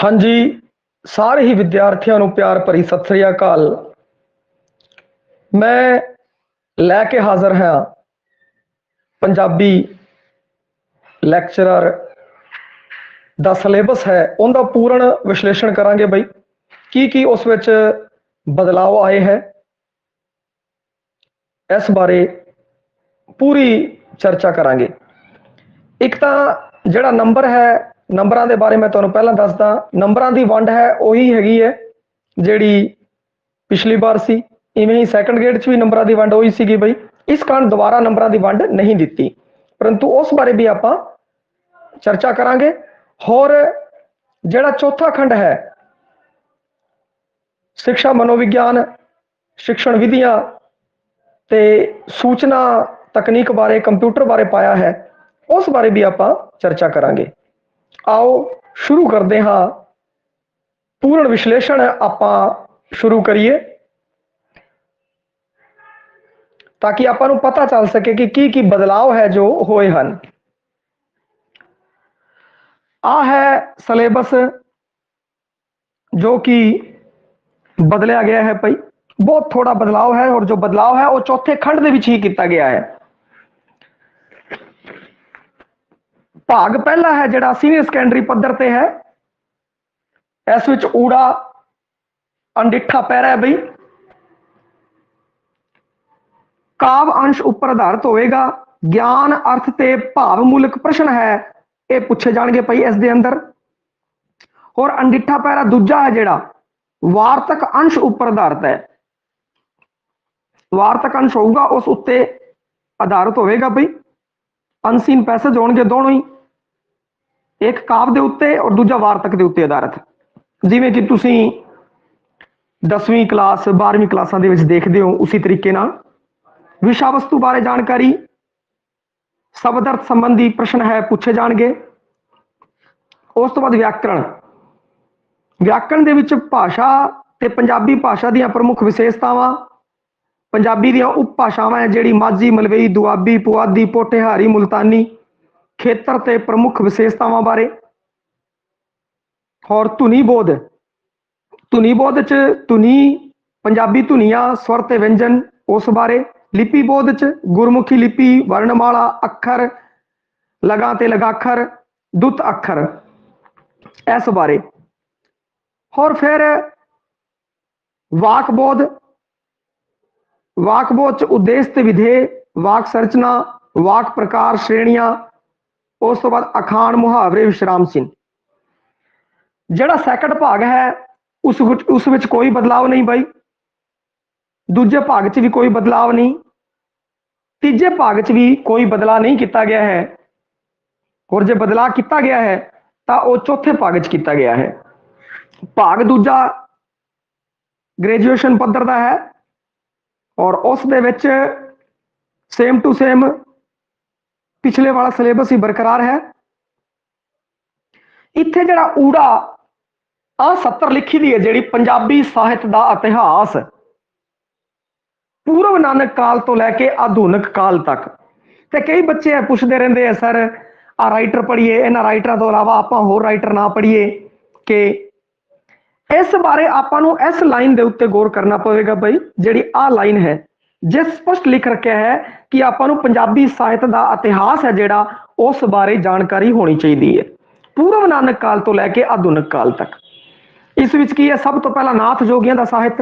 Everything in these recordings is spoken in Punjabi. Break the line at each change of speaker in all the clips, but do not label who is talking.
हाँ जी, ਸਾਰੇ ਹੀ ਵਿਦਿਆਰਥੀਆਂ ਨੂੰ ਪਿਆਰ ਭਰੀ ਸਤਿ ਸ੍ਰੀ ਅਕਾਲ। ਮੈਂ ਲੈ ਕੇ ਹਾਜ਼ਰ ਹਾਂ ਪੰਜਾਬੀ ਲੈਕਚਰਰ ਦਾ ਸਿਲੇਬਸ ਹੈ ਉਹਦਾ ਪੂਰਨ ਵਿਸ਼ਲੇਸ਼ਣ ਕਰਾਂਗੇ ਬਈ ਕੀ ਉਸ ਵਿੱਚ ਬਦਲਾਅ ਆਏ ਹੈ ਇਸ ਬਾਰੇ ਪੂਰੀ ਚਰਚਾ ਕਰਾਂਗੇ। ਇੱਕ ਤਾਂ ਜਿਹੜਾ ਨੰਬਰ ਹੈ ਨੰਬਰਾਂ ਦੇ ਬਾਰੇ ਮੈਂ ਤੁਹਾਨੂੰ ਪਹਿਲਾਂ ਦੱਸਦਾ। ਨੰਬਰਾਂ ਦੀ ਵੰਡ ਹੈ ਉਹੀ ਹੈਗੀ ਹੈ ਜਿਹੜੀ ਪਿਛਲੀ ਵਾਰ ਸੀ। ਇਵੇਂ ਹੀ ਸੈਕੰਡ ਗ੍ਰੇਡ 'ਚ ਵੀ ਨੰਬਰਾਂ ਦੀ ਵੰਡ ਉਹੀ ਸੀਗੀ ਬਈ। ਇਸ ਕਾਰਨ ਦੁਬਾਰਾ ਨੰਬਰਾਂ ਦੀ ਵੰਡ ਨਹੀਂ ਦਿੱਤੀ, ਪਰੰਤੂ ਉਸ ਬਾਰੇ ਵੀ ਆਪਾਂ ਚਰਚਾ ਕਰਾਂਗੇ। ਹੋਰ ਜਿਹੜਾ ਚੌਥਾ ਖੰਡ ਹੈ ਸਿੱਖਿਆ ਮਨੋਵਿਗਿਆਨ, ਸਿੱਖਣ ਵਿਧੀਆਂ ਤੇ ਸੂਚਨਾ ਤਕਨੀਕ ਬਾਰੇ, ਕੰਪਿਊਟਰ ਬਾਰੇ ਪਾਇਆ ਹੈ, ਉਸ ਬਾਰੇ ਵੀ ਆਪਾਂ ਚਰਚਾ ਕਰਾਂਗੇ। ਆਓ ਸ਼ੁਰੂ ਕਰਦੇ ਹਾਂ। ਪੂਰਨ ਵਿਸ਼ਲੇਸ਼ਣ ਆਪਾਂ ਸ਼ੁਰੂ ਕਰੀਏ ਤਾਂ ਕਿ ਆਪਾਂ ਨੂੰ ਪਤਾ ਚੱਲ ਸਕੇ ਕਿ ਕੀ ਬਦਲਾਅ ਹੈ ਜੋ ਹੋਏ ਹਨ। ਆ ਹੈ ਸਿਲੇਬਸ ਜੋ ਕਿ ਬਦਲਿਆ ਗਿਆ ਹੈ ਭਾਈ। ਬਹੁਤ ਥੋੜਾ ਬਦਲਾਅ ਹੈ ਔਰ ਜੋ ਬਦਲਾਅ ਹੈ ਉਹ ਚੌਥੇ ਖੰਡ ਦੇ ਵਿੱਚ ਹੀ ਕੀਤਾ ਗਿਆ ਹੈ। ਭਾਗ ਪਹਿਲਾ ਹੈ ਜਿਹੜਾ ਸੀਨੀਅਰ ਸੈਕੰਡਰੀ ਪੱਧਰ ਤੇ ਹੈ। ਇਸ ਵਿੱਚ ਊੜਾ ਅਣਡਿੱਠਾ ਪੈਰਾ ਹੈ ਬਈ। ਕਾਵ ਅੰਸ਼ ਉੱਪਰ ਆਧਾਰਿਤ ਹੋਵੇਗਾ। ਗਿਆਨ, ਅਰਥ ਤੇ ਭਾਵ ਮੂਲਕ ਪ੍ਰਸ਼ਨ ਹੈ ਇਹ ਪੁੱਛੇ ਜਾਣਗੇ ਭਾਈ ਇਸ ਦੇ ਅੰਦਰ। ਹੋਰ ਅਣਡਿੱਠਾ ਪੈਰਾ ਦੂਜਾ ਹੈ ਜਿਹੜਾ ਵਾਰਤਕ ਅੰਸ਼ ਉੱਪਰ ਆਧਾਰਿਤ ਹੈ। ਵਾਰਤਕ ਅੰਸ਼ ਹੋਊਗਾ ਉਸ ਉੱਤੇ ਆਧਾਰਿਤ ਹੋਵੇਗਾ ਬਈ। ਅਨਸੀਨ ਪੈਸੇਜ ਹੋਣਗੇ ਦੋਨੋਂ ਹੀ, ਇੱਕ ਕਾਵ ਦੇ ਉੱਤੇ ਔਰ ਦੂਜਾ ਵਾਰਤਕ ਦੇ ਉੱਤੇ ਆਧਾਰਿਤ। ਜਿਵੇਂ ਕਿ ਤੁਸੀਂ 10ਵੀਂ ਕਲਾਸ 12ਵੀਂ ਕਲਾਸਾਂ ਦੇ ਵਿੱਚ ਦੇਖਦੇ ਹੋ ਉਸੇ ਤਰੀਕੇ ਨਾਲ ਵਿਸ਼ਾ ਵਸਤੂ ਬਾਰੇ ਜਾਣਕਾਰੀ, ਸ਼ਬਦ ਅਰਥ ਸੰਬੰਧੀ ਪ੍ਰਸ਼ਨ ਹੈ ਪੁੱਛੇ ਜਾਣਗੇ। ਉਸ ਤੋਂ ਬਾਅਦ ਵਿਆਕਰਣ। ਵਿਆਕਰਣ ਦੇ ਵਿੱਚ ਭਾਸ਼ਾ ਤੇ ਪੰਜਾਬੀ ਭਾਸ਼ਾ ਦੀਆਂ ਪ੍ਰਮੁੱਖ ਵਿਸ਼ੇਸ਼ਤਾਵਾਂ, ਪੰਜਾਬੀ ਦੀਆਂ ਉਪ ਭਾਸ਼ਾਵਾਂ ਹੈ ਜਿਹੜੀ ਮਾਝੀ, ਮਲਵਈ, ਦੁਆਬੀ, ਪੁਆਧੀ, ਪੋਠੋਹਾਰੀ, ਮੁਲਤਾਨੀ, ਖੇਤਰ ਤੇ ਪ੍ਰਮੁੱਖ ਵਿਸ਼ੇਸ਼ਤਾਵਾਂ ਬਾਰੇ। ਹੋਰ ਧੁਨੀ ਬੋਧ। ਧੁਨੀ ਬੋਧ ਚ ਧੁਨੀ, ਪੰਜਾਬੀ ਧੁਨੀਆਂ, ਸਵਰ ਤੇ ਵਿਅੰਜਨ ਉਸ ਬਾਰੇ। ਲਿਪੀ ਬੋਧ ਚ ਗੁਰਮੁਖੀ ਲਿਪੀ, ਵਰਣਮਾਲਾ, ਅੱਖਰ, ਲਗਾ ਤੇ ਲਗਾਖਰ, ਦੁੱਤ ਅੱਖਰ ਇਸ ਬਾਰੇ। ਹੋਰ ਫਿਰ ਵਾਕ ਬੋਧ। ਵਾਕ ਬੋਧ ਚ ਉਦੇਸ਼ ਤੇ ਵਿਧੇय, ਵਾਕ ਸਰਚਨਾ, ਵਾਕ ਪ੍ਰਕਾਰ, ਸ਼੍ਰੇਣੀਆਂ। ਉਸ ਤੋਂ ਬਾਅਦ ਅਖਾਣ, ਮੁਹਾਵਰੇ, ਵਿਸ਼ਰਾਮ ਚਿੰਨ੍ਹ। ਜਿਹੜਾ ਸੈਕੰਡ ਭਾਗ ਹੈ ਉਸ ਵਿੱਚ ਕੋਈ ਬਦਲਾਵ ਨਹੀਂ ਬਾਈ। ਦੂਜੇ ਭਾਗ 'ਚ ਵੀ ਕੋਈ ਬਦਲਾਵ ਨਹੀਂ, ਤੀਜੇ ਭਾਗ 'ਚ ਵੀ ਕੋਈ ਬਦਲਾਅ ਨਹੀਂ ਕੀਤਾ ਗਿਆ ਹੈ। ਔਰ ਜੇ ਬਦਲਾਅ ਕੀਤਾ ਗਿਆ ਹੈ ਤਾਂ ਉਹ ਚੌਥੇ ਭਾਗ 'ਚ ਕੀਤਾ ਗਿਆ ਹੈ। ਭਾਗ ਦੂਜਾ ਗ੍ਰੈਜੂਏਸ਼ਨ ਪੱਧਰ ਦਾ ਹੈ ਔਰ ਉਸ ਦੇ ਵਿੱਚ ਸੇਮ ਟੂ ਸੇਮ ਪਿਛਲੇ ਵਾਲਾ ਸਿਲੇਬਸ ਹੀ ਬਰਕਰਾਰ ਹੈ। ਇੱਥੇ ਜਿਹੜਾ ਊੜਾ ਆ 70 ਲਿਖੀ ਦੀ ਹੈ ਜਿਹੜੀ ਪੰਜਾਬੀ ਸਾਹਿਤ ਦਾ ਇਤਿਹਾਸ ਪੂਰਵ ਨਾਨਕ ਕਾਲ ਤੋਂ ਲੈ ਕੇ ਆਧੁਨਿਕ ਕਾਲ ਤੱਕ। ਤੇ ਕਈ ਬੱਚੇ ਪੁੱਛਦੇ ਰਹਿੰਦੇ ਆ ਸਰ ਆ ਰਾਈਟਰ ਪੜ੍ਹੀਏ, ਇਹਨਾਂ ਰਾਈਟਰਾਂ ਤੋਂ ਇਲਾਵਾ ਆਪਾਂ ਹੋਰ ਰਾਈਟਰ ਨਾ ਪੜ੍ਹੀਏ। ਕਿ ਇਸ ਬਾਰੇ ਆਪਾਂ ਨੂੰ ਇਸ ਲਾਈਨ ਦੇ ਉੱਤੇ ਗੌਰ ਕਰਨਾ ਪਵੇਗਾ ਬਈ। ਜਿਹੜੀ ਆਹ ਲਾਈਨ ਹੈ ਜੇ ਸਪਸ਼ਟ ਲਿਖ ਰੱਖਿਆ ਹੈ ਕਿ ਆਪਾਂ ਨੂੰ ਪੰਜਾਬੀ ਸਾਹਿਤ ਦਾ ਇਤਿਹਾਸ ਹੈ ਜਿਹੜਾ ਉਸ ਬਾਰੇ ਜਾਣਕਾਰੀ ਹੋਣੀ ਚਾਹੀਦੀ ਹੈ ਪੂਰਵ ਨਾਨਕ ਕਾਲ ਤੋਂ ਲੈ ਕੇ ਆਧੁਨਿਕ ਕਾਲ ਤੱਕ। ਇਸ ਵਿੱਚ ਕੀ ਹੈ, ਸਭ ਤੋਂ ਪਹਿਲਾਂ ਨਾਥ ਜੋਗੀਆਂ ਦਾ ਸਾਹਿਤ,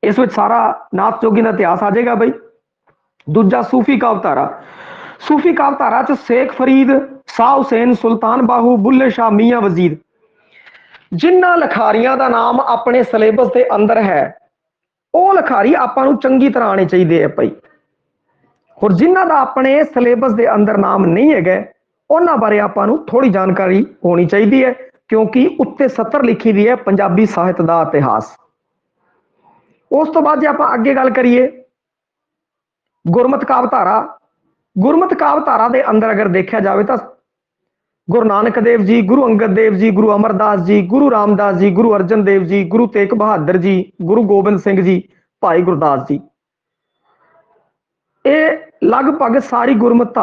ਇਸ ਵਿੱਚ ਸਾਰਾ ਨਾਥ ਜੋਗੀ ਦਾ ਇਤਿਹਾਸ ਆ ਜਾਏਗਾ ਬਈ। ਦੂਜਾ ਸੂਫੀ ਕਾਵਧਾਰਾ। ਸੂਫੀ ਕਾਵਧਾਰਾ ਚ ਸ਼ੇਖ ਫਰੀਦ, ਸ਼ਾਹ ਹੁਸੈਨ, ਸੁਲਤਾਨ ਬਾਹੂ, ਬੁੱਲੇ ਸ਼ਾਹ, ਮੀਆਂ ਵਜ਼ੀਰ, ਜਿਨ੍ਹਾਂ ਲਿਖਾਰੀਆਂ ਦਾ ਨਾਮ ਆਪਣੇ ਸਿਲੇਬਸ ਦੇ ਅੰਦਰ ਹੈ ਉਹ ਲਿਖਾਰੀ ਆਪਾਂ ਨੂੰ ਚੰਗੀ ਤਰ੍ਹਾਂ ਆਉਣੇ ਚਾਹੀਦੇ ਆ ਭਾਈ। ਹੋਰ ਜਿਨ੍ਹਾਂ ਦਾ ਆਪਣੇ ਸਿਲੇਬਸ ਦੇ ਅੰਦਰ ਨਾਮ ਨਹੀਂ ਹੈਗਾ ਉਹਨਾਂ ਬਾਰੇ ਆਪਾਂ ਨੂੰ ਥੋੜੀ ਜਾਣਕਾਰੀ ਹੋਣੀ ਚਾਹੀਦੀ ਹੈ ਕਿਉਂਕਿ ਉੱਤੇ 70 ਲਿਖੀ ਦੀ ਹੈ ਪੰਜਾਬੀ ਸਾਹਿਤ ਦਾ ਇਤਿਹਾਸ। ਉਸ ਤੋਂ ਬਾਅਦ ਜੇ ਆਪਾਂ ਅੱਗੇ ਗੱਲ ਕਰੀਏ ਗੁਰਮਤਿ ਕਾਵਧਾਰਾ। ਗੁਰਮਤਿ ਕਾਵਧਾਰਾ ਦੇ ਅੰਦਰ ਅਗਰ ਦੇਖਿਆ ਜਾਵੇ ਤਾਂ ਗੁਰੂ ਨਾਨਕ ਦੇਵ ਜੀ, ਗੁਰੂ ਅੰਗਦ ਦੇਵ ਜੀ, ਗੁਰੂ ਅਮਰਦਾਸ ਜੀ, ਗੁਰੂ ਰਾਮਦਾਸ ਜੀ, ਗੁਰੂ ਅਰਜਨ ਦੇਵ ਜੀ, ਗੁਰੂ ਤੇਗ ਬਹਾਦਰ ਜੀ, ਗੁਰੂ ਗੋਬਿੰਦ ਸਿੰਘ ਜੀ, ਭਾਈ ਗੁਰਦਾਸ ਜੀ, ਇਹ ਲਗਭਗ ਸਾਰੀ ਗੁਰਮਤਿ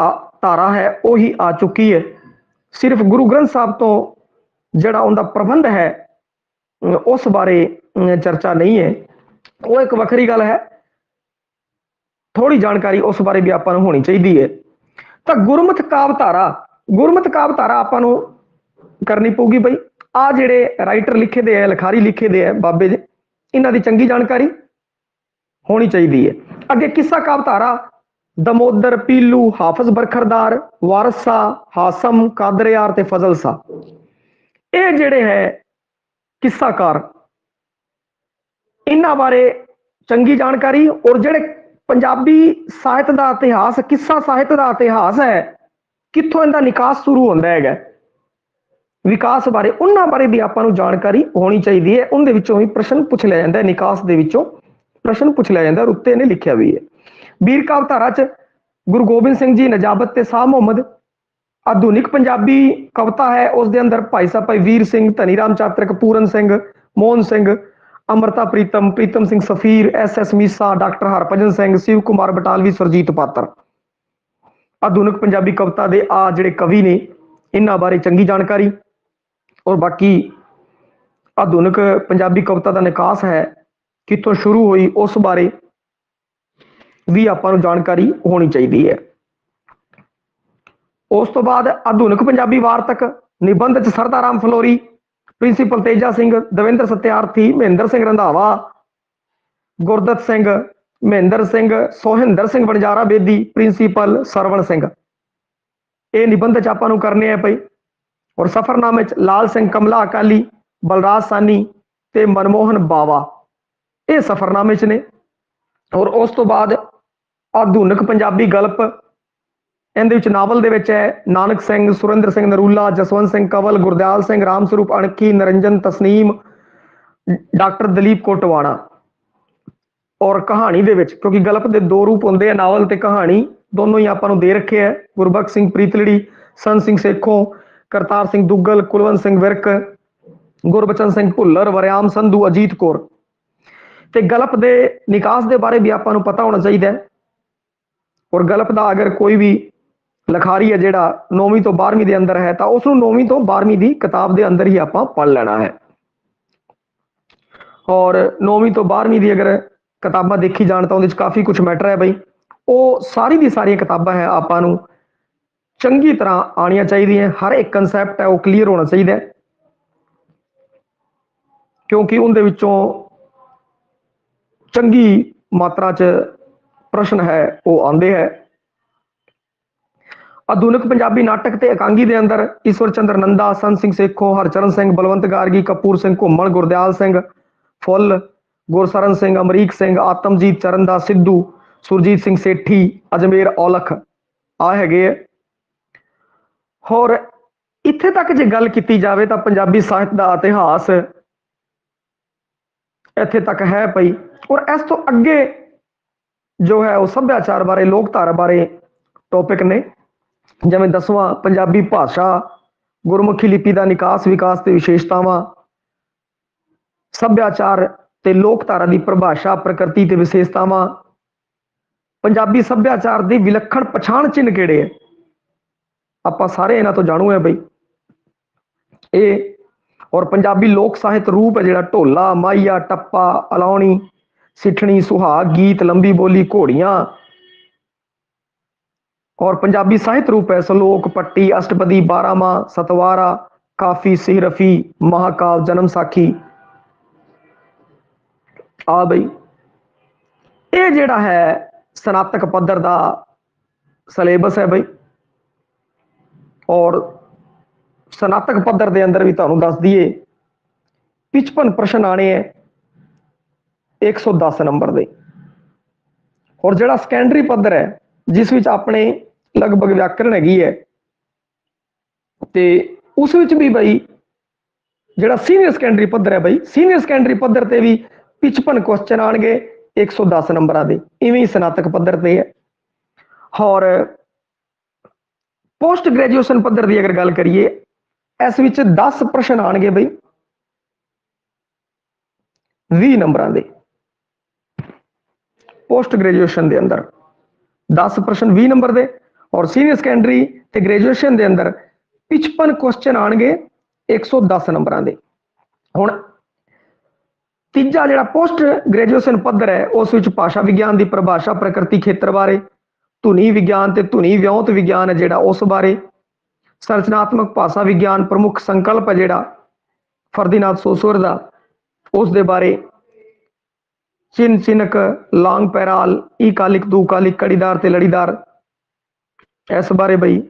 ਧਾਰਾ ਹੈ ਉਹੀ ਆ ਚੁੱਕੀ ਹੈ। ਸਿਰਫ ਗੁਰੂ ਗ੍ਰੰਥ ਸਾਹਿਬ ਤੋਂ ਜਿਹੜਾ ਉਹਦਾ ਪ੍ਰਬੰਧ ਹੈ ਉਸ ਬਾਰੇ ਚਰਚਾ ਨਹੀਂ ਹੈ, ਉਹ ਇੱਕ ਵੱਖਰੀ ਗੱਲ ਹੈ। ਥੋੜੀ ਜਾਣਕਾਰੀ ਉਸ ਬਾਰੇ ਵੀ ਆਪਾਂ ਨੂੰ ਹੋਣੀ ਚਾਹੀਦੀ ਹੈ। ਤਾਂ ਗੁਰਮਤਿ ਕਾਵਧਾਰਾ ਆਪਾਂ ਨੂੰ ਕਰਨੀ ਪਊਗੀ ਬਈ। ਆ ਜਿਹੜੇ ਰਾਈਟਰ ਲਿਖੇ ਦੇ ਹੈ, ਲਿਖਾਰੀ ਲਿਖੇ ਦੇ ਹੈ ਬਾਬੇ ਦੇ, ਇਹਨਾਂ ਦੀ ਚੰਗੀ ਜਾਣਕਾਰੀ ਹੋਣੀ ਚਾਹੀਦੀ ਹੈ। ਅੱਗੇ ਕਿੱਸਾ ਕਾਵਧਾਰਾ, ਦਮੋਦਰ, ਪੀਲੂ, ਹਾਫਜ਼ ਬਰਖਰਦਾਰ, ਵਾਰਸ ਸ਼ਾਹ, ਹਾਸਮ, ਕਾਦਰਿਆਰ ਤੇ ਫਜ਼ਲ ਸ਼ਾਹ, ਇਹ ਜਿਹੜੇ ਹੈ ਕਿੱਸਾਕਾਰ, ਇਹਨਾਂ ਬਾਰੇ ਚੰਗੀ ਜਾਣਕਾਰੀ। ਔਰ ਜਿਹੜੇ ਪੰਜਾਬੀ ਸਾਹਿਤ ਦਾ ਇਤਿਹਾਸ, ਕਿੱਸਾ ਸਾਹਿਤ ਦਾ ਇਤਿਹਾਸ ਹੈ, ਕਿੱਥੋਂ ਇਹਦਾ ਨਿਕਾਸ ਸ਼ੁਰੂ ਹੁੰਦਾ ਹੈਗਾ, ਵਿਕਾਸ ਬਾਰੇ, ਉਹਨਾਂ ਬਾਰੇ ਵੀ ਆਪਾਂ ਨੂੰ ਜਾਣਕਾਰੀ ਹੋਣੀ ਚਾਹੀਦੀ ਹੈ। ਉਹਦੇ ਵਿੱਚੋਂ ਹੀ ਪ੍ਰਸ਼ਨ ਪੁੱਛ ਲਿਆ ਜਾਂਦਾ, ਨਿਕਾਸ ਦੇ ਵਿੱਚੋਂ ਪ੍ਰਸ਼ਨ ਪੁੱਛ ਲਿਆ ਜਾਂਦਾ, ਉੱਤੇ ਇਹਨੇ ਲਿਖਿਆ ਵੀ ਹੈ। ਵੀਰ ਕਾਵਧਾਰਾ ਚ ਗੁਰੂ ਗੋਬਿੰਦ ਸਿੰਘ ਜੀ, ਨਜਾਬਤ ਤੇ ਸ਼ਾਹ ਮੁਹੰਮਦ। ਆਧੁਨਿਕ ਪੰਜਾਬੀ ਕਵਿਤਾ ਹੈ, ਉਸ ਦੇ ਅੰਦਰ ਭਾਈ ਸਾਹਿਬ ਭਾਈ ਵੀਰ ਸਿੰਘ, ਧਨੀ ਰਾਮ ਚਾਤਰਕ, ਪੂਰਨ ਸਿੰਘ, ਮੋਹਨ ਸਿੰਘ, ਅਮਰਤਾ ਪ੍ਰੀਤਮ, ਪ੍ਰੀਤਮ ਸਿੰਘ ਸਫੀਰ, SS ਮੀਸਾ, ਡਾਕਟਰ ਹਰਭਜਨ ਸਿੰਘ, ਸ਼ਿਵ ਕੁਮਾਰ ਬਟਾਲਵੀ, ਸੁਰਜੀਤ ਪਾਤਰ। ਆਧੁਨਿਕ ਪੰਜਾਬੀ ਕਵਿਤਾ ਦੇ ਆ ਜਿਹੜੇ ਕਵੀ ਨੇ, ਇਹਨਾਂ ਬਾਰੇ ਚੰਗੀ ਜਾਣਕਾਰੀ। ਔਰ ਬਾਕੀ ਆਧੁਨਿਕ ਪੰਜਾਬੀ ਕਵਿਤਾ ਦਾ ਨਿਕਾਸ ਹੈ, ਕਿੱਥੋਂ ਸ਼ੁਰੂ ਹੋਈ, ਉਸ ਬਾਰੇ ਵੀ ਆਪਾਂ ਨੂੰ ਜਾਣਕਾਰੀ ਹੋਣੀ ਚਾਹੀਦੀ ਹੈ। ਉਸ ਤੋਂ ਬਾਅਦ ਆਧੁਨਿਕ ਪੰਜਾਬੀ ਵਾਰਤਕ ਨਿਬੰਧ ਚ ਸਰਦਾ ਰਾਮ ਫਲੋਰੀ, ਪ੍ਰਿੰਸੀਪਲ ਤੇਜਾ ਸਿੰਘ, ਦਵਿੰਦਰ ਸਤਿਆਰਥੀ, ਮਹਿੰਦਰ ਸਿੰਘ ਰੰਧਾਵਾ, ਗੁਰਦਤ ਸਿੰਘ, ਮਹਿੰਦਰ ਸਿੰਘ, ਸੋਹਿੰਦਰ ਸਿੰਘ ਵਣਜਾਰਾ ਬੇਦੀ, ਪ੍ਰਿੰਸੀਪਲ ਸਰਵਣ ਸਿੰਘ। ਇਹ ਨਿਬੰਧ ਚ ਆਪਾਂ ਨੂੰ ਕਰਨੇ ਆ ਪਈ। ਔਰ ਸਫਰਨਾਮੇ ਚ ਲਾਲ ਸਿੰਘ ਕਮਲਾ ਅਕਾਲੀ, ਬਲਰਾਜ ਸਾਨੀ ਤੇ ਮਨਮੋਹਨ ਬਾਵਾ, ਇਹ ਸਫਰਨਾਮੇ ਚ ਨੇ। ਔਰ ਉਸ ਤੋਂ ਬਾਅਦ ਆਧੁਨਿਕ ਪੰਜਾਬੀ ਗਲਪ, ਇਹਦੇ ਵਿੱਚ ਨਾਵਲ ਦੇ ਵਿੱਚ ਹੈ ਨਾਨਕ ਸਿੰਘ, ਸੁਰਿੰਦਰ ਸਿੰਘ ਨਰੂਲਾ, ਜਸਵੰਤ ਸਿੰਘ ਕੰਵਲ, ਗੁਰਦਿਆਲ ਸਿੰਘ, ਰਾਮ ਸਰੂਪ ਅਣਖੀ, ਨਰਿੰਜਨ ਤਸਨੀਮ, ਡਾਕਟਰ ਦਲੀਪ ਕੋਟਵਾਣਾ। ਔਰ ਕਹਾਣੀ ਦੇ ਵਿੱਚ, ਕਿਉਂਕਿ ਗਲਪ ਦੇ ਦੋ ਰੂਪ ਹੁੰਦੇ ਆ, ਨਾਵਲ ਤੇ ਕਹਾਣੀ, ਦੋਨੋਂ ਹੀ ਆਪਾਂ ਨੂੰ ਦੇ ਰੱਖੇ ਹੈ। ਗੁਰਬਖਸ਼ ਸਿੰਘ ਪ੍ਰੀਤਲੜੀ, ਸੰਤ ਸਿੰਘ ਸੇਖੋਂ, ਕਰਤਾਰ ਸਿੰਘ ਦੁੱਗਲ, ਕੁਲਵੰਤ ਸਿੰਘ ਵਿਰਕ, ਗੁਰਬਚਨ ਸਿੰਘ ਭੁੱਲਰ, ਵਰਿਆਮ ਸੰਧੂ, ਅਜੀਤ ਕੌਰ। ਤੇ ਗਲਪ ਦੇ ਨਿਕਾਸ ਦੇ ਬਾਰੇ ਵੀ ਆਪਾਂ ਨੂੰ ਪਤਾ ਹੋਣਾ ਚਾਹੀਦਾ ਹੈ। ਔਰ ਗਲਪ ਦਾ ਅਗਰ ਕੋਈ ਵੀ ਲਿਖਾਰੀ ਹੈ ਜਿਹੜਾ 9ਵੀਂ ਤੋਂ 12ਵੀਂ ਦੇ ਅੰਦਰ ਹੈ, ਤਾਂ ਉਸ ਨੂੰ 9ਵੀਂ ਤੋਂ 12ਵੀਂ ਦੀ ਕਿਤਾਬ ਦੇ ਅੰਦਰ ਹੀ ਆਪਾਂ ਪੜ੍ਹ ਲੈਣਾ ਹੈ। ਔਰ 9ਵੀਂ ਤੋਂ 12ਵੀਂ ਦੀ ਅਗਰ ਕਿਤਾਬਾਂ ਦੇਖੀ ਜਾਣ ਤਾਂ ਉਹਦੇ ਚ ਕਾਫੀ ਕੁਝ ਮੈਟਰ ਹੈ ਬਈ। ਉਹ ਸਾਰੀ ਦੀ ਸਾਰੀਆਂ ਕਿਤਾਬਾਂ ਹੈ ਆਪਾਂ ਨੂੰ ਚੰਗੀ ਤਰ੍ਹਾਂ ਆਉਣੀਆਂ ਚਾਹੀਦੀਆਂ। ਹਰ ਇੱਕ ਕਨਸੈਪਟ ਹੈ ਉਹ ਕਲੀਅਰ ਹੋਣਾ ਚਾਹੀਦਾ ਹੈ, ਕਿਉਂਕਿ ਉਹਦੇ ਵਿੱਚੋਂ ਚੰਗੀ ਮਾਤਰਾ ਚ ਪ੍ਰਸ਼ਨ ਹੈ ਉਹ ਆਉਂਦੇ ਹੈ। ਆਧੁਨਿਕ ਪੰਜਾਬੀ ਨਾਟਕ ਤੇ ਇਕਾਂਗੀ ਦੇ ਅੰਦਰ ਈਸ਼ਵਰ ਚੰਦਰ ਨੰਦਾ, ਸੰਤ ਸਿੰਘ ਸੇਖੋਂ, ਹਰਚਰਨ ਸਿੰਘ, ਬਲਵੰਤ ਗਾਰਗੀ, ਕਪੂਰ ਸਿੰਘ ਘੁੰਮਣ, ਗੁਰਦਿਆਲ ਸਿੰਘ ਫੁੱਲ, ਗੁਰਸਰਨ ਸਿੰਘ, ਅਮਰੀਕ ਸਿੰਘ, ਆਤਮਜੀਤ, ਚਰਨਦਾਸ ਸਿੱਧੂ, ਸੁਰਜੀਤ ਸਿੰਘ ਸੇਠੀ, ਅਜਮੇਰ ਔਲਖ, ਆ ਹੈਗੇ ਆ। ਹੋਰ ਇੱਥੇ ਤੱਕ ਜੇ ਗੱਲ ਕੀਤੀ ਜਾਵੇ ਤਾਂ ਪੰਜਾਬੀ ਸਾਹਿਤ ਦਾ ਇਤਿਹਾਸ ਇੱਥੇ ਤੱਕ ਹੈ ਪਈ। ਔਰ ਇਸ ਤੋਂ ਅੱਗੇ ਜੋ ਹੈ ਉਹ ਸੱਭਿਆਚਾਰ ਬਾਰੇ, ਲੋਕਧਾਰਾ ਬਾਰੇ ਟੌਪਿਕ ਨੇ, ਜਿਵੇਂ 10ਵਾਂ ਪੰਜਾਬੀ ਭਾਸ਼ਾ, ਗੁਰਮੁਖੀ ਲਿਪੀ ਦਾ ਨਿਕਾਸ, ਵਿਕਾਸ ਤੇ ਵਿਸ਼ੇਸ਼ਤਾਵਾਂ, ਸੱਭਿਆਚਾਰ ਤੇ ਲੋਕਧਾਰਾ ਦੀ ਪਰਿਭਾਸ਼ਾ, ਪ੍ਰਕਿਰਤੀ ਤੇ ਵਿਸ਼ੇਸ਼ਤਾਵਾਂ, ਪੰਜਾਬੀ ਸੱਭਿਆਚਾਰ ਦੀ ਵਿਲੱਖਣ ਪਛਾਣ ਚਿੰਨ੍ਹ ਕਿਹੜੇ ਹੈ, ਆਪਾਂ ਸਾਰੇ ਇਹਨਾਂ ਤੋਂ ਜਾਣੂ ਹੈ ਬਈ ਇਹ। ਔਰ ਪੰਜਾਬੀ ਲੋਕ ਸਾਹਿਤ ਰੂਪ ਹੈ ਜਿਹੜਾ ਢੋਲਾ, ਮਾਹੀਆ, ਟੱਪਾ, ਅਲਾਉਣੀ, ਸਿੱਠਣੀ, ਸੁਹਾਗ ਗੀਤ, ਲੰਬੀ ਬੋਲੀ, ਘੋੜੀਆਂ। ਔਰ ਪੰਜਾਬੀ ਸਾਹਿਤ ਰੂਪ ਹੈ ਸਲੋਕ, ਪੱਟੀ, ਅਸ਼ਟਪਦੀ, ਬਾਰਾਂਮਾਹ, ਸਤਵਾਰਾ, ਕਾਫੀ, ਸਿਹਰਫੀ, ਮਹਾਕਾਵ, ਜਨਮ ਸਾਖੀ। ਆ ਬਈ ਇਹ ਜਿਹੜਾ ਹੈ ਸਨਾਤਕ ਪੱਧਰ ਦਾ ਸਿਲੇਬਸ ਹੈ ਬਈ। ਔਰ ਸਨਾਤਕ ਪੱਧਰ ਦੇ ਅੰਦਰ ਵੀ ਤੁਹਾਨੂੰ ਦੱਸ ਦਈਏ 55 ਪ੍ਰਸ਼ਨ ਆਣੇ ਹੈ 110 ਨੰਬਰ ਦੇ। ਔਰ ਜਿਹੜਾ ਸੈਕੰਡਰੀ ਪੱਧਰ ਹੈ ਜਿਸ ਵਿੱਚ ਆਪਣੇ ਲਗਭਗ ਵਿਆਕਰਣ ਹੈਗੀ ਹੈ, ਤੇ ਉਸ ਵਿੱਚ ਵੀ ਬਈ ਜਿਹੜਾ ਸੀਨੀਅਰ ਸੈਕੰਡਰੀ ਪੱਧਰ ਹੈ ਬਈ, ਸੀਨੀਅਰ ਸੈਕੰਡਰੀ ਪੱਧਰ ਤੇ ਵੀ 55 ਕੁਐਸਚਨ ਆਣਗੇ 110 ਨੰਬਰਾਂ ਦੇ। ਇਵੇਂ ਹੀ ਸਨਾਤਕ ਪੱਧਰ ਤੇ ਹੈ। ਔਰ ਪੋਸਟ ਗ੍ਰੈਜੂਏਸ਼ਨ ਪੱਧਰ ਦੀ ਅਗਰ ਗੱਲ ਕਰੀਏ, ਇਸ ਵਿੱਚ 10 ਪ੍ਰਸ਼ਨ ਆਣਗੇ ਬਈ 20 ਨੰਬਰਾਂ ਦੇ। ਪੋਸਟ ਗ੍ਰੈਜੂਏਸ਼ਨ ਦੇ ਅੰਦਰ 10 ਪ੍ਰਸ਼ਨ 20 ਨੰਬਰ ਦੇ, ਔਰ ਸੀਨੀਅਰ ਸੈਕੰਡਰੀ ਤੇ ਗ੍ਰੈਜੂਏਸ਼ਨ ਦੇ ਅੰਦਰ 55 ਕੁਐਸਚਨ ਆਣਗੇ 110 ਨੰਬਰਾਂ ਦੇ। ਹੁਣ ਤੀਜਾ ਜਿਹੜਾ ਪੋਸਟ ਗ੍ਰੈਜੂਏਸ਼ਨ ਪੱਧਰ ਹੈ ਉਸ ਵਿੱਚ ਭਾਸ਼ਾ ਵਿਗਿਆਨ ਦੀ ਪਰਿਭਾਸ਼ਾ ਪ੍ਰਕਿਰਤੀ ਖੇਤਰ ਬਾਰੇ, ਧੁਨੀ ਵਿਗਿਆਨ ਤੇ ਧੁਨੀ ਵਿਉਂਤ ਵਿਗਿਆਨ ਹੈ ਜਿਹੜਾ ਉਸ ਬਾਰੇ, ਸੰਰਚਨਾਤਮਕ ਭਾਸ਼ਾ ਵਿਗਿਆਨ ਪ੍ਰਮੁੱਖ ਸੰਕਲਪ ਹੈ ਜਿਹੜਾ ਫਰਦੀਨਾਥ ਸੋਸੁਰ ਦਾ ਉਸ ਦੇ ਬਾਰੇ, ਚਿੰਨ ਚਿਨਕ, ਲਾਂਗ ਪੈਰਾਲ, ਈ ਕਾਲਿਕ, ਦੂ ਕਾਲਿਕ, ਕੜੀਦਾਰ ਤੇ ਲੜੀਦਾਰ ਇਸ ਬਾਰੇ ਬਈ।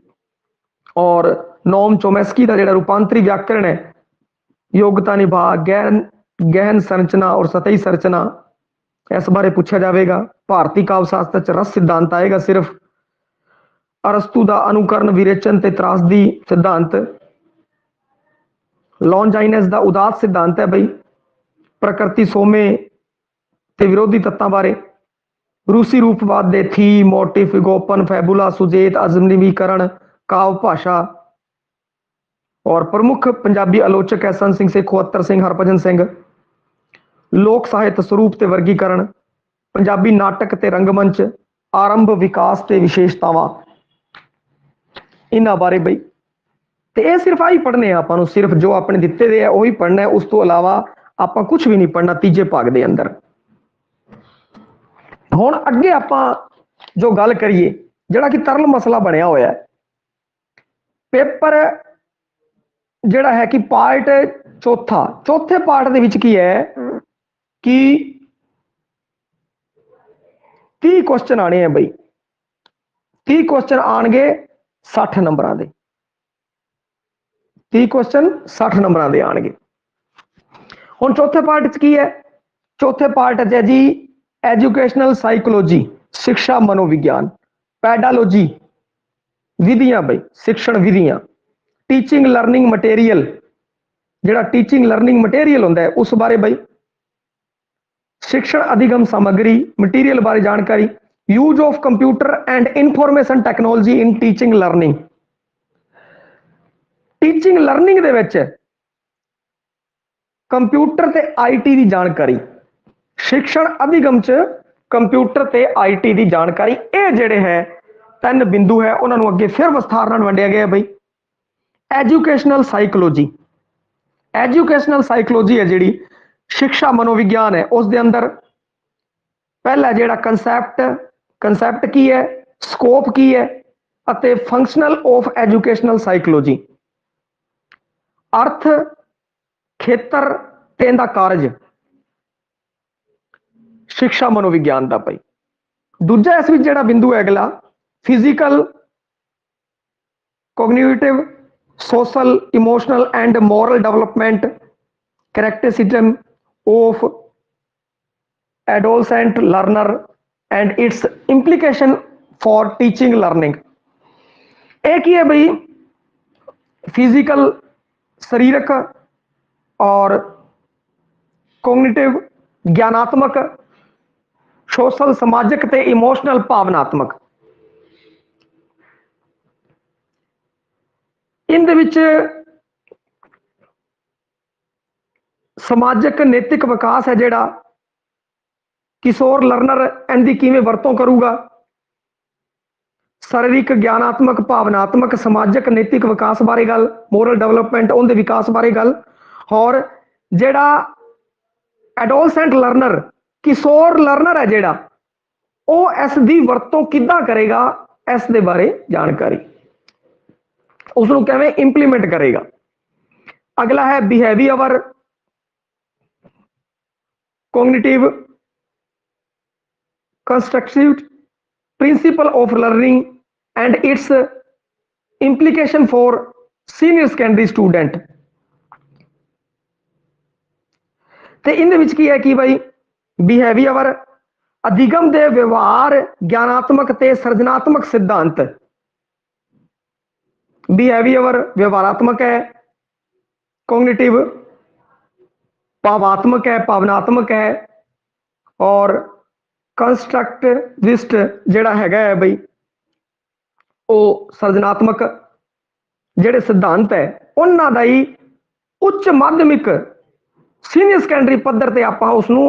ਔਰ ਨੋਮ ਚੋਮੈਸਕੀ ਦਾ ਜਿਹੜਾ ਰੂਪਾਂਤਰੀ ਵਿਆਕरण है, योग्यता निभाग, गहन संरचना और सतही संरचना इस बारे पूछा जाएगा। भारतीय काव्य शास्त्र च रस सिद्धांत आएगा सिर्फ। अरस्तु का अनुकरण, विरेचन ते त्रासदी सिद्धांत। लॉन्जाइनस का उदात सिद्धांत है बई, प्रकृति सोमे ते विरोधी तत्तां बारे। रूसी रूपवाद दे थीम, मोटिफ, विगोपन, फैबुला, सुजेत, अजनबीकरण, काव्य भाषा। और प्रमुख पंजाबी आलोचक है सन सिंह, खोअत्तर सिंह, हरभजन सिंह। लोक साहित्य स्वरूप ते वर्गीकरण, पंजाबी नाटक ते रंगमंच, आरंभ, विकास ते विशेषतावां, इन्हां बारे बई। ते ये सिर्फ आई पढ़ने आपां नूं, सिर्फ जो अपने दिते दे है वही पढ़ना है, उस तो अलावा आपां कुछ भी नहीं पढ़ना तीजे भाग दे अंदर। हुण अगे आपां जो गल करिए, जिहड़ा कि तरल मसला बनिया होया है, पेपर ਜਿਹੜਾ है कि पार्ट चौथा, चौथे पार्ट ਦੇ ਵਿੱਚ ਕੀ है कि 30 क्वेश्चन आने हैं बई। 30 क्वेश्चन आएंगे 60 नंबरां ਦੇ। 30 क्वेश्चन 60 नंबरां ਦੇ आएंगे। ਹੁਣ चौथे पार्ट ਚ ਕੀ है? चौथे पार्ट ਚ है जी एजुकेशनल साइकोलॉजी, शिक्षा मनोविज्ञान, पैडालॉजी, विधियां बई, शिक्षण विधियां, टीचिंग लर्निंग मटेरियल, जिहड़ा टीचिंग लर्निंग मटेरियल होंदा है उस बारे बई, शिक्षण अधिगम सामग्री मटीरियल बारे जानकारी, use of computer and information technology in teaching learning. Teaching learning they which computer ते आईटी की जानकारी, शिक्षण अधिगम च कंप्यूटर ते आईटी की जानकारी, ये जिहड़े है 3 बिंदु है उन्होंने अगे फिर विस्तार नाल वंडिया गया बई। एजुकेशनल साइकोलॉजी, एजुकेशनल साइकोलॉजी है जिहड़ी शिक्षा मनोविज्ञान है, उस दे अंदर पहला जिहड़ा कंसैप्ट की है, स्कोप की है, अते फंक्शनल ऑफ एजुकेशनल साइकोलॉजी, अर्थ, खेतर ते इहदा कारज शिक्षा मनोविज्ञान दा पई। दूजा इस विच जिहड़ा बिंदु है अगला, physical, cognitive, social, emotional and moral development, characteristics of adolescent learner and its implication for teaching learning. एक ही है भाई फिजिकल, शरीरक और कोग्निटिव ज्ञानात्मक, सोशल समाजिक ते इमोशनल भावनात्मक। इनदे विच समाजिक नैतिक विकास है जिहड़ा किशोर लर्नर इनकी किवें वरतों करूगा, शारीरिक ज्ञानात्मक भावनात्मक समाजिक नैतिक विकास बारे गल, मोरल डेवलपमेंट उनके विकास बारे गल, और जिहड़ा एडोलसेंट लर्नर किशोर लर्नर है जिहड़ा वो इस दी वरतों किद्दां करेगा इस दे बारे जानकारी, उसनूं किवें इंप्लीमेंट करेगा। अगला है behaviour, cognitive, constructive principle of learning and its implication for senior secondary student. ते इहदे विच की है कि भाई बिहेवियर अधिगम दे व्यवहार ज्ञानात्मक ते सर्जनात्मक सिद्धांत। बिहेवियर व्यवहारात्मक है, कॉग्निटिव भावात्मक है, भावनात्मक है, और कंस्ट्रक्टिविस्ट जिहड़ा हैगा है बई वो सर्जनात्मक जिहड़े सिद्धांत है उन्हां दा ही उच्च माध्यमिक सीनियर सेकेंडरी पद्धर ते आपां उसनूं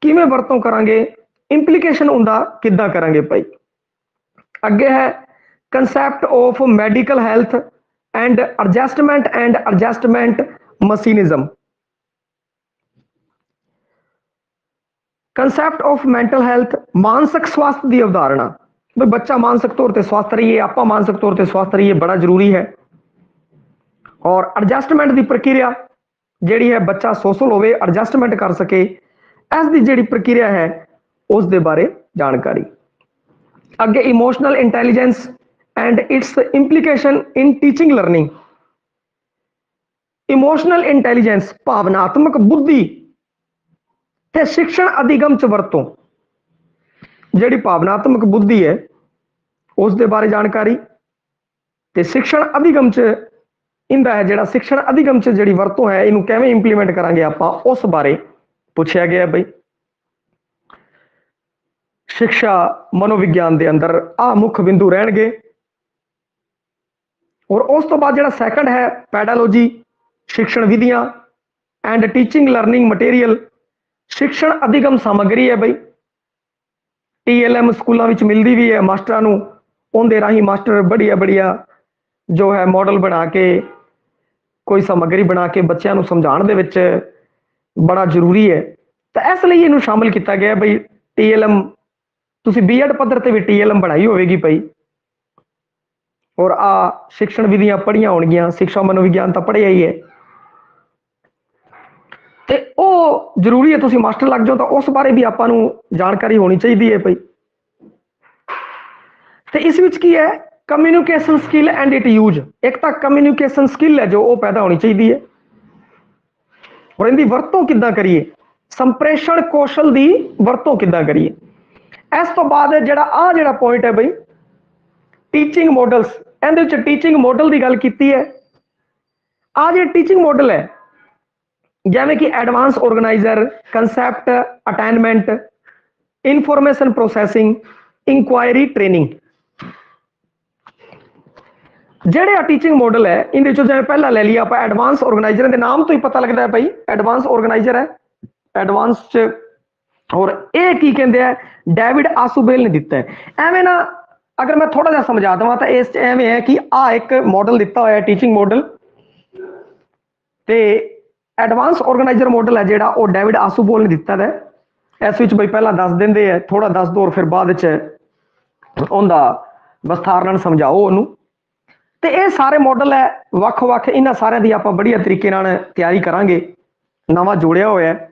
किवें वरतों करांगे, इंप्लीकेशन उनदा किद्दां करांगे भाई। अगे है concept of medical health and adjustment mechanism. Concept of mental health, मानसिक स्वास्थ्य की अवधारणा, भाई बच्चा मानसिक तौर पर स्वस्थ रहिए, आप मानसिक तौर पर स्वस्थ रहिए, बड़ा जरूरी है। और एडजस्टमेंट की प्रक्रिया जिहड़ी है, बच्चा सोशल होवे, एडजस्टमेंट कर सके, इसकी जिहड़ी प्रक्रिया है उस दे बारे जानकारी। अगे emotional intelligence and its implication in teaching learning. Emotional intelligence भावनात्मक बुद्धि ते शिक्षण अधिगम च वरतों, जिहड़ी भावनात्मक बुद्धि है उस दे बारे जानकारी, ते शिक्षण अधिगम च इंदा है जिहड़ा शिक्षण अधिगम च जिहड़ी वरतों है इनू किवें इंप्लीमेंट करांगे आपां, उस बारे पुछया गया। बई शिक्षा मनोविज्ञान के अंदर आ मुख्य बिंदु रहणगे। और उस तो बाद जिहड़ा सैकंड है पैडालॉजी, शिक्षण विधियां एंड टीचिंग लर्निंग मटेरियल, शिक्षण अधिगम सामग्री है। बई TLM स्कूलों में मिलती भी है मास्टरां नूं, उहदे राही मास्टर बढ़िया बढ़िया जो है मॉडल बना के, कोई सामग्री बना के बच्चों नूं समझाउण दे विच बड़ा जरूरी है। तो इसलिए इनू शामिल किया गया। बई TLM तुसी B.Ed पद्धर ते भी TLM बनाई होगी पई, और आ शिक्षण विधियां पढ़िया होणगियां, शिक्षा मनोविज्ञान तो पढ़िया ही है, ते ओ जरूरी है तुसी मास्टर लग जाओ, तो उस बारे भी आपां नूं जानकारी होनी चाहिए है। पई ते इस विच की है communication skill and it use. एक तो कम्यूनिकेशन स्किल है जो वो पैदा होनी चाहिए है, और इनकी वरतों किद्दां करिए, संप्रेषण कौशल की वरतों किद्दां करिए। इस तो बाद जिहड़ा पॉइंट है बई टीचिंग मॉडल्स, इहदे टीचिंग मॉडल की गल कीती है। आ जो टीचिंग मॉडल है जिवें कि advance organiser, concept attainment, information processing, inquiry training, जिहड़े टीचिंग मॉडल है इन जिवें पहला ले लिया आप एडवांस ऑर्गेनाइजर के नाम तो ही पता लगता है भाई एडवांस ऑर्गेनाइजर है, एडवांस च। और ये की कहते हैं डेविड आसुबेल ने दिता है। एवें ना अगर मैं थोड़ा जा समझा देवां तो इस एवें है कि आ एक मॉडल दिता हुआ है टीचिंग मॉडल, ते एडवांस ऑर्गेनाइजर मॉडल है जिहड़ा वो डेविड आसुबेल ने दिता है। इस विच बई पहला दस देंदे है, थोड़ा दस दो और फिर बाद च उहदा विस्तार नाल समझाओ उहनूं। ते ये सारे मॉडल है वख-वख, इन्हां सारिਆਂ दी आपां बढ़िया तरीके नाल तैयारी करांगे। नवां जोड़िया होया है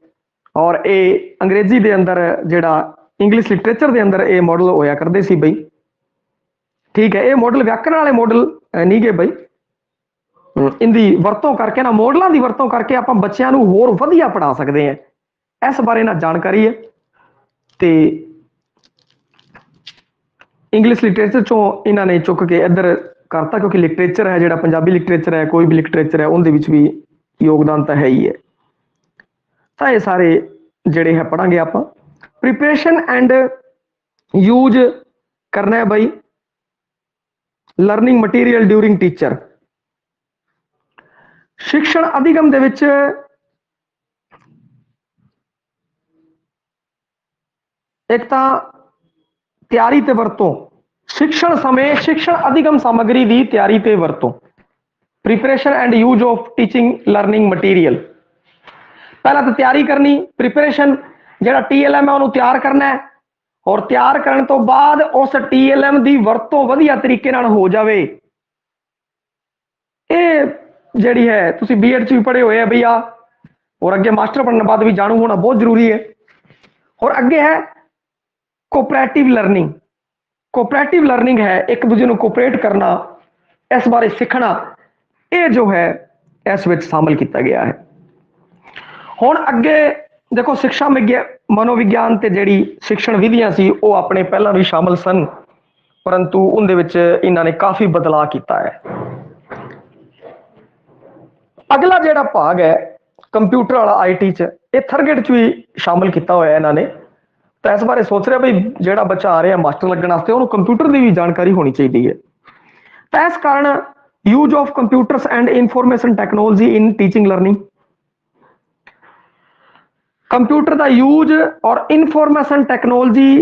और ये अंग्रेजी के अंदर जिहड़ा इंग्लिश लिटरेचर के अंदर ये मॉडल होया करदे सी बई, ठीक है। ये मॉडल व्याकरण वाले मॉडल नहीं गए बई, इनकी वरतों करके ना मॉडलों की वरतों करके आप बच्चों को होर वधिया पढ़ा सकते हैं। इस बारे ना जानकारी है। तो इंग्लिश लिटरेचर चों इन्होंने चुक के इधर करता, क्योंकि लिटरेचर है जिहड़ा पंजाबी लिटरेचर है, कोई भी लिटरेचर है उनके विच भी योगदान तो है ही है। तो ये सारे जिहड़े है पढ़ांगे आप। प्रिपरेशन एंड यूज करना है बई लर्निंग मटीरियल ड्यूरिंग टीचर। शिक्षण अधिगम दे विच एक तो तैयारी ते वरतों, शिक्षण समय शिक्षण अधिगम सामग्री की तैयारी ते वरतों, preparation and use of teaching learning material. पहला तो तैयारी करनी, प्रिपरेशन जिहड़ा TLM है उन्होंने तैयार करना है, और तैयार करने तो बाद उस TLM की वरतों वधिया तरीके नाल हो जाए। ये जिहड़ी है तुसीं B.Ed भी पढ़े हुए हैं भैया, और अगे मास्टर बनने बाद भी जानू होना बहुत जरूरी है। और अगे है कोऑपरेटिव लर्निंग। कोऑपरेटिव लर्निंग है एक दूसरे को कोऑपरेट करना, इस बारे सीखना, ये जो है इस विच शामिल किया गया है। हुण अगे देखो शिक्षा मनोविज्ञान ते जिहड़ी शिक्षण विधियां सी वो अपने पहला भी शामिल सन, परंतु उनदे विच इन्हां ने काफ़ी बदलाव किया है। अगला जिहड़ा भाग है कंप्यूटर वाला IT च, ये थर्ड च भी शामिल किया हुआ है इन्होंने। तो इस बारे सोच रहा भाई जिहड़ा बच्चा आ रहा मास्टर लगने वास्ते उन्होंने कंप्यूटर की भी जानकारी होनी चाहिए है। तो इस कारण use of computers and information technology in teaching learning, computer का यूज और इंफॉर्मेशन टैक्नोलॉजी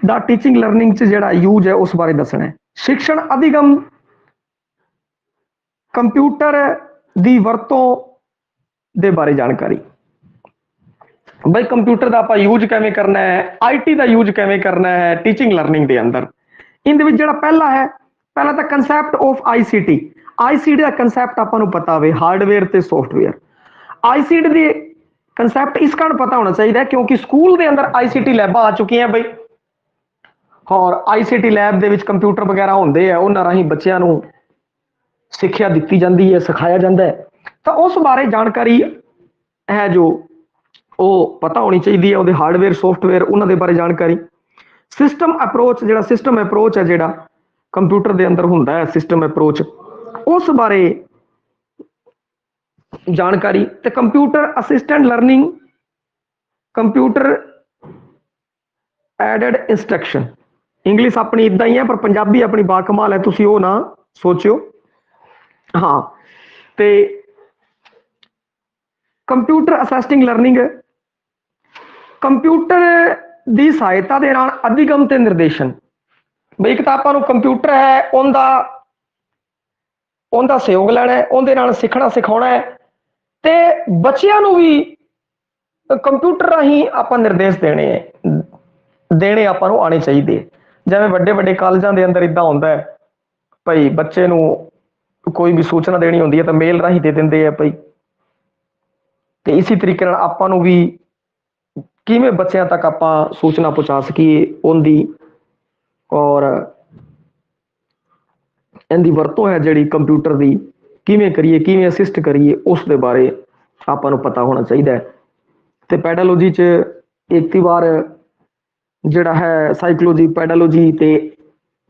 का टीचिंग लर्निंग च जिहड़ा यूज है उस बारे दसना है। शिक्षण अधिगम ਕੰਪਿਊਟਰ ਦੀ ਵਰਤੋਂ ਦੇ ਬਾਰੇ ਜਾਣਕਾਰੀ। ਬਈ ਕੰਪਿਊਟਰ ਦਾ ਆਪਾਂ ਯੂਜ਼ ਕਿਵੇਂ ਕਰਨਾ ਹੈ, ਆਈਟੀ ਦਾ ਯੂਜ਼ ਕਿਵੇਂ ਕਰਨਾ ਹੈ ਟੀਚਿੰਗ ਲਰਨਿੰਗ ਦੇ ਅੰਦਰ। ਇਹਦੇ ਵਿੱਚ ਜਿਹੜਾ ਪਹਿਲਾ ਹੈ, ਪਹਿਲਾਂ ਤਾਂ concept of ICT. ICT the concept ਆਪਾਂ ਨੂੰ ਪਤਾ ਹੋਵੇ, ਹਾਰਡਵੇਅਰ ਤੇ ਸੌਫਟਵੇਅਰ। ਆਈਸੀਟੀ ਦੀ ਕਨਸੈਪਟ ਇਸ ਕਾਰਨ ਪਤਾ ਹੋਣਾ ਚਾਹੀਦਾ ਕਿਉਂਕਿ ਸਕੂਲ ਦੇ ਅੰਦਰ ਆਈਸੀਟੀ ਲੈਬਾਂ ਆ ਚੁੱਕੀਆਂ ਬਈ, ਔਰ ਆਈਸੀਟੀ ਲੈਬ ਦੇ ਵਿੱਚ ਕੰਪਿਊਟਰ ਵਗੈਰਾ ਹੁੰਦੇ ਆ, ਉਹਨਾਂ ਰਾਹੀਂ ਬੱਚਿਆਂ ਨੂੰ ਸਿੱਖਿਆ ਦਿੱਤੀ ਜਾਂਦੀ ਹੈ, ਸਿਖਾਇਆ ਜਾਂਦਾ ਹੈ। ਤਾਂ ਉਸ ਬਾਰੇ ਜਾਣਕਾਰੀ ਹੈ ਜੋ ਉਹ ਪਤਾ ਹੋਣੀ ਚਾਹੀਦੀ ਹੈ, ਉਹਦੇ ਹਾਰਡਵੇਅਰ ਸੌਫਟਵੇਅਰ ਉਹਨਾਂ ਦੇ ਬਾਰੇ ਜਾਣਕਾਰੀ। ਸਿਸਟਮ ਅਪਰੋਚ, ਜਿਹੜਾ ਸਿਸਟਮ ਅਪਰੋਚ ਹੈ ਜਿਹੜਾ ਕੰਪਿਊਟਰ ਦੇ ਅੰਦਰ ਹੁੰਦਾ ਹੈ, ਸਿਸਟਮ ਅਪਰੋਚ, ਉਸ ਬਾਰੇ ਜਾਣਕਾਰੀ। ਤੇ computer assistant learning, computer added instruction. English ਆਪਣੀ ਇਦਾਂ ਹੀ ਹੈ ਪਰ ਪੰਜਾਬੀ ਆਪਣੀ ਬਾਕਮਾਲ ਹੈ, ਤੁਸੀਂ ਉਹ ਨਾ ਸੋਚਿਓ। ਹਾਂ, ਤੇ ਕੰਪਿਊਟਰ ਅਸਿਸਟਿੰਗ ਲਰਨਿੰਗ, ਕੰਪਿਊਟਰ ਦੀ ਸਹਾਇਤਾ ਦੇ ਨਾਲ ਅਧਿਗਮ ਤੇ ਨਿਰਦੇਸ਼ਨ। ਬਈ ਇੱਕ ਤਾਂ ਆਪਾਂ ਨੂੰ ਕੰਪਿਊਟਰ ਹੈ ਉਹਦਾ ਸਹਿਯੋਗ ਲੈਣਾ ਹੈ, ਉਹਦੇ ਨਾਲ ਸਿੱਖਣਾ ਸਿਖਾਉਣਾ ਹੈ, ਤੇ ਬੱਚਿਆਂ ਨੂੰ ਵੀ ਕੰਪਿਊਟਰ ਰਾਹੀਂ ਆਪਾਂ ਨਿਰਦੇਸ਼ ਦੇਣੇ ਆਪਾਂ ਨੂੰ ਆਉਣੇ ਚਾਹੀਦੇ। ਜਿਵੇਂ ਵੱਡੇ ਵੱਡੇ ਕਾਲਜਾਂ ਦੇ ਅੰਦਰ ਇੱਦਾਂ ਹੁੰਦਾ ਹੈ ਭਾਈ, ਬੱਚੇ ਨੂੰ ਕੋਈ ਵੀ ਸੂਚਨਾ ਦੇਣੀ ਹੁੰਦੀ ਹੈ ਤਾਂ ਮੇਲ ਰਾਹੀਂ ਦੇ ਦਿੰਦੇ ਆ ਭਾਈ। ਤੇ ਇਸੇ ਤਰੀਕੇ ਨਾਲ ਆਪਾਂ ਨੂੰ ਵੀ ਕਿਵੇਂ ਬੱਚਿਆਂ ਤੱਕ ਆਪਾਂ ਸੂਚਨਾ ਪਹੁੰਚਾ ਸਕੀਏ ਉਹਦੀ, ਔਰ ਇਹਦੀ ਵਰਤੋਂ ਹੈ ਜਿਹੜੀ ਕੰਪਿਊਟਰ ਦੀ ਕਿਵੇਂ ਕਰੀਏ, ਕਿਵੇਂ ਅਸਿਸਟ ਕਰੀਏ, ਉਸ ਦੇ ਬਾਰੇ ਆਪਾਂ ਨੂੰ ਪਤਾ ਹੋਣਾ ਚਾਹੀਦਾ ਹੈ। ਤੇ ਪੈਡਾਲੋਜੀ 'ਚ ਇੱਕ ਵਾਰ ਜਿਹੜਾ ਹੈ ਸਾਈਕੋਲੋਜੀ, ਪੈਡਾਲੋਜੀ ਤੇ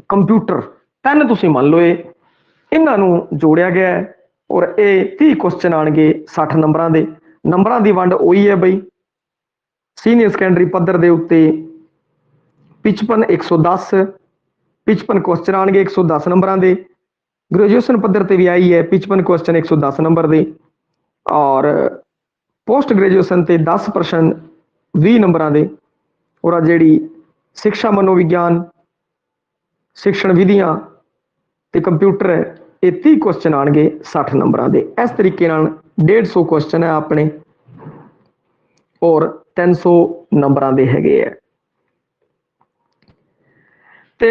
ਕੰਪਿਊਟਰ, ਤਿੰਨ ਤੁਸੀਂ ਮੰਨ ਲਓ ਇਹਨਾਂ ਨੂੰ ਜੋੜਿਆ ਗਿਆ ਹੈ, ਔਰ ਇਹ 30 ਕੁਐਸਚਨ ਆਉਣਗੇ 60 ਨੰਬਰਾਂ ਦੇ। ਨੰਬਰਾਂ ਦੀ ਵੰਡ ਉਹੀ ਹੈ ਬਈ, ਸੀਨੀਅਰ ਸੈਕੰਡਰੀ ਪੱਧਰ ਦੇ ਉੱਤੇ 55 110 55 ਕੁਐਸਚਨ ਆਉਣਗੇ 110 ਨੰਬਰਾਂ ਦੇ। ਗ੍ਰੈਜੂਏਸ਼ਨ ਪੱਧਰ ਤੇ ਵੀ ਆਈ ਹੈ 55 ਕੁਐਸਚਨ 110 ਨੰਬਰ ਦੇ, ਔਰ ਪੋਸਟ ਗ੍ਰੈਜੂਏਸ਼ਨ ਤੇ 10% 20 ਨੰਬਰਾਂ ਦੇ। ਔਰ ਜਿਹੜੀ ਸਿੱਖਿਆ ਮਨੋਵਿਗਿਆਨ, ਸਿੱਖਣ ਵਿਧੀਆਂ ਤੇ ਕੰਪਿਊਟਰ ਹੈ, ਇਹ 30 ਕੁਐਸਚਨ ਆਉਣਗੇ 60 ਨੰਬਰਾਂ ਦੇ। ਇਸ ਤਰੀਕੇ ਨਾਲ 150 ਕੁਐਸਚਨ ਹੈ ਆਪਣੇ, ਔਰ 300 ਨੰਬਰਾਂ ਦੇ ਹੈਗੇ ਹੈ। ਤੇ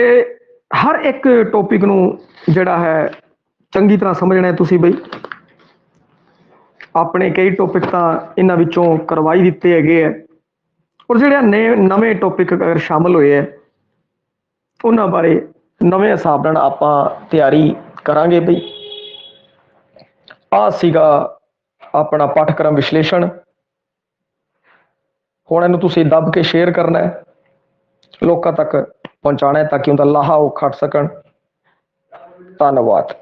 ਹਰ ਇੱਕ ਟੌਪਿਕ ਨੂੰ ਜਿਹੜਾ ਹੈ ਚੰਗੀ ਤਰ੍ਹਾਂ ਸਮਝਣਾ ਹੈ ਤੁਸੀਂ ਬਈ। ਆਪਣੇ ਕਈ ਟੌਪਿਕ ਤਾਂ ਇਹਨਾਂ ਵਿੱਚੋਂ ਕਰਵਾਈ ਦਿੱਤੇ ਹੈਗੇ ਹੈ, ਔਰ ਜਿਹੜੇ ਨਵੇਂ ਟੌਪਿਕ ਅਗਰ ਸ਼ਾਮਲ ਹੋਏ ਹੈ ਉਹਨਾਂ ਬਾਰੇ ਨਵੇਂ ਹਿਸਾਬ ਨਾਲ ਆਪਾਂ ਤਿਆਰੀ ਕਰਾਂਗੇ ਬਈ। ਆਹ ਸੀਗਾ ਆਪਣਾ ਪਾਠਕ੍ਰਮ ਵਿਸ਼ਲੇਸ਼ਣ। ਹੁਣ ਇਹਨੂੰ ਤੁਸੀਂ ਦੱਬ ਕੇ ਸ਼ੇਅਰ ਕਰਨਾ ਹੈ, ਲੋਕਾਂ ਤੱਕ ਪਹੁੰਚਾਉਣਾ ਹੈ ਤਾਂ ਕਿ ਉਹਦਾ ਲਾਹਾ ਉਹ ਖੱਟ ਸਕਣ। ਧੰਨਵਾਦ।